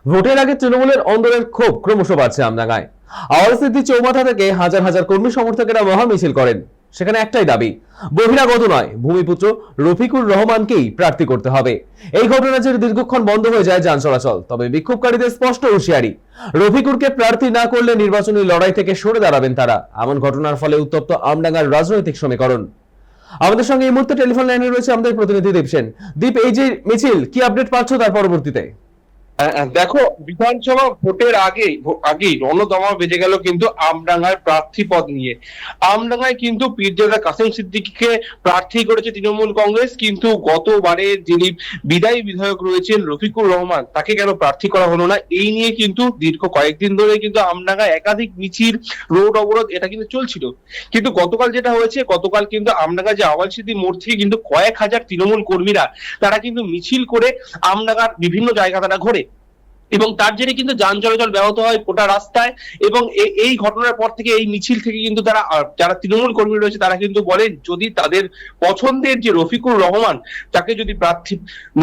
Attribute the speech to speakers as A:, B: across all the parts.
A: ভোটের আগে তৃণমূলের অন্দরের ক্ষোভ ক্রমশ বাড়ছে আমডাঙ্গায়। আওয়াজসিদ্ধি চৌমাথা থেকে হাজার হাজার কর্মী সমর্থকেরা মহা মিছিল করেন। সেখানে একটাই দাবি, বহিরাগত নয়, ভূমিপুত্র রফিকুর রহমানকেই প্রার্থী করতে হবে। এই ঘটনা যে দীর্ঘক্ষণ বন্ধ হয়ে যায় যান চলাচল, তবে বিক্ষোভকারীদের স্পষ্ট হুঁশিয়ারি, রফিকুরকে প্রার্থী না করলে নির্বাচনী লড়াই থেকে সরে দাঁড়াবেন তারা। এমন ঘটনার ফলে উত্তপ্ত আমডাঙ্গার রাজনৈতিক সমীকরণ। আমাদের সঙ্গে এই মুহূর্তে টেলিফোন লাইনে রয়েছে আমাদের প্রতিনিধি দীপ সেন। দীপ, এই যে মিছিল, কি আপডেট পাচ্ছ তার পরবর্তীতে?
B: দেখো, বিধানসভা ভোটের আগেই রণদমা বেজে গেল কিন্তু আমডাঙ্গায় প্রার্থী পদ নিয়ে। আমডাঙ্গায় কিন্তু পীরজাদা কাসেম সিদ্দিকীকে প্রার্থী করেছে তৃণমূল কংগ্রেস, কিন্তু গতবারে যিনি বিদায়ী বিধায়ক রয়েছেন রফিকুর রহমান, তাকে কেন প্রার্থী করা হলো না, এই নিয়ে কিন্তু দীর্ঘ কয়েকদিন ধরে কিন্তু আমডাঙ্গায় একাধিক মিছিল, রোড অবরোধ এটা কিন্তু চলছিল। কিন্তু গতকাল যেটা হয়েছে, গতকাল কিন্তু আমডাঙ্গা যে আওয়ালসিদ্ধি মোড় থেকে কিন্তু কয়েক হাজার তৃণমূল কর্মীরা তারা কিন্তু মিছিল করে আমডাঙ্গার বিভিন্ন জায়গা তারা ঘোরে, এবং তার জেরে কিন্তু যান চলাচল ব্যাহত হয় গোটা রাস্তায়। এবং এই ঘটনার পর থেকে, এই মিছিল থেকে কিন্তু তারা, যারা তৃণমূল কর্মী রয়েছে তারা কিন্তু বলেন, যদি তাদের পছন্দের যে রফিকুর রহমান, তাকে যদি প্রার্থী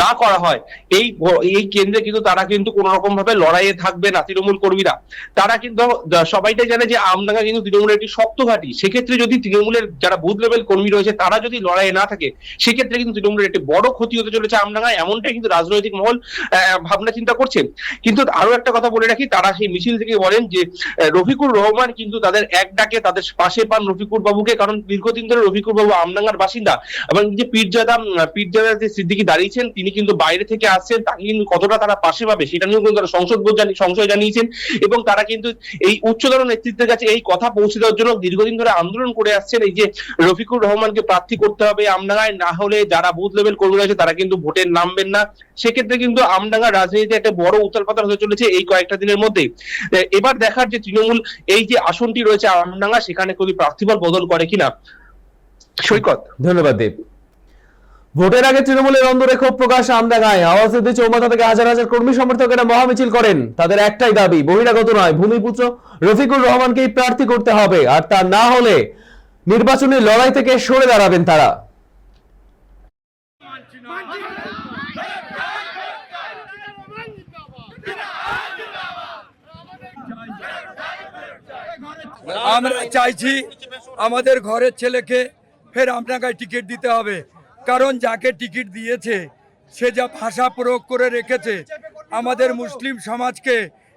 B: না করা হয়, এই কেন্দ্রে কিন্তু তারা কিন্তু কোন রকম ভাবে লড়াইয়ে থাকবে না তৃণমূল কর্মীরা। তারা কিন্তু সবাইটাই জানে যে আমডাঙ্গা কিন্তু তৃণমূলের একটি শক্ত ঘাঁটি। সেক্ষেত্রে যদি তৃণমূলের যারা বুথ লেভেল কর্মী রয়েছে তারা যদি লড়াইয়ে না থাকে, সেক্ষেত্রে কিন্তু তৃণমূলের একটি বড় ক্ষতি হতে চলেছে আমডাঙ্গায়, এমনটাই কিন্তু রাজনৈতিক মহল ভাবনা চিন্তা করছে। কিন্তু আরো একটা কথা বলে রাখি, তারা সেই মিছিল থেকে বলেন যে রফিকুর রহমান কিন্তু তাদের এক ডাকে তাদের পাশে পান রফিকুর বাবুকে, কারণ দীর্ঘদিন ধরে রফিকুর বাবু আমডাঙ্গার বাসিন্দা। এবং যে পীরজাদা যে সিদ্দিকী দাঁড়িয়েছেন, তিনি কিন্তু বাইরে থেকে আসছেন, তাকে কিন্তু কতটা তারা পাশে পাবে সেটা নিয়েও কিন্তু তারা সংশয় জানিয়েছেন। এবং তারা কিন্তু এই উচ্চতর নেতৃত্বের কাছে এই কথা পৌঁছে দেওয়ার জন্য দীর্ঘদিন ধরে আন্দোলন করে আসছেন, এই যে রফিকুর রহমানকে প্রার্থী করতে হবে আমডাঙ্গায়, না হলে যারা বুথ লেভেল কর্মী রয়েছে তারা কিন্তু ভোটে নামবেন না। সেক্ষেত্রে কিন্তু আমডাঙ্গার রাজনীতিতে একটা বড় উত্তাল হতে চলেছে এই কয়েকটা দিনের মধ্যে। এবার দেখার যে তৃণমূল এই যে আসনটি রয়েছে আমডাঙ্গা, সেখানে কোনো প্রার্থীবল বদল করে কিনা। সৈকত,
A: ধন্যবাদ দীপ। ভোটের আগে তৃণমূলের অন্দরে ক্ষোভ প্রকাশ আমডাঙ্গায়। আওয়াজসিদ্ধি চৌমাথা থেকে হাজার হাজার কর্মী সমর্থকেরা মহামিছিল করেন। তাদের একটাই দাবি, বহিরাগত নয়, ভূমিপুত্র রফিকুর রহমানকেই প্রার্থী করতে হবে, আর তা না হলে নির্বাচনী লড়াই থেকে সরে দাঁড়াবেন তারা।
C: আমরা চাইছি আমাদের ঘরের ছেলেকে ফের আমডাঙ্গায় টিকিট দিতে হবে, কারণ যাকে টিকিট দিয়েছে সে যা ভাষা প্রয়োগ করে রেখেছে, আমাদের মুসলিম সমাজকে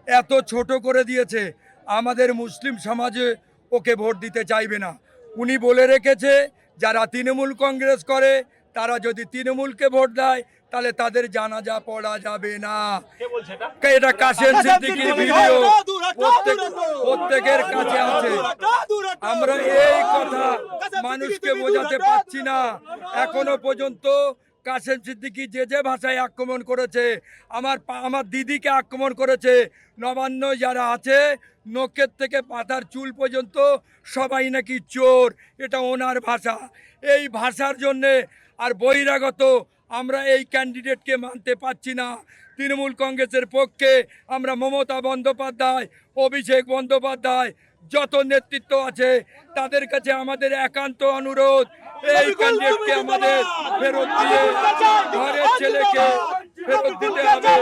C: এত ছোট করে দিয়েছে, আমাদের মুসলিম সমাজে ওকে ভোট দিতে চাইবে না। উনি বলে রেখেছে যারা তৃণমূল কংগ্রেস করে তারা যদি তৃণমূলকে ভোট দেয় তাহলে তাদের জানাজা পড়া যাবে না। এটা কাসেম সিদ্দিকীর ভিডিও প্রত্যেকের কাছে আছে। আমরা এই কথা মানুষকে বোঝাতে পারছি না। এখনো পর্যন্ত কাসেম সিদ্দিকী যে ভাষায় আক্রমণ করেছে, আমার দিদিকে আক্রমণ করেছে, নবান্ন যারা আছে নখের থেকে পাতার চুল পর্যন্ত সবাই নাকি চোর, এটা ওনার ভাষা। এই ভাষার জন্যে আর বহিরাগত আমরা এই ক্যান্ডিডেটকে মানতে পারছি না। তৃণমূল কংগ্রেসের পক্ষে আমরা মমতা বন্দ্যোপাধ্যায়, অভিষেক বন্দ্যোপাধ্যায়, যত নেতৃত্ব আছে তাদের কাছে আমাদের একান্ত অনুরোধ, এই ক্যান্ডিডেটকে আমাদের ফেরত দিয়ে ঘরের ছেলেকে ফেরত দিতে হবে।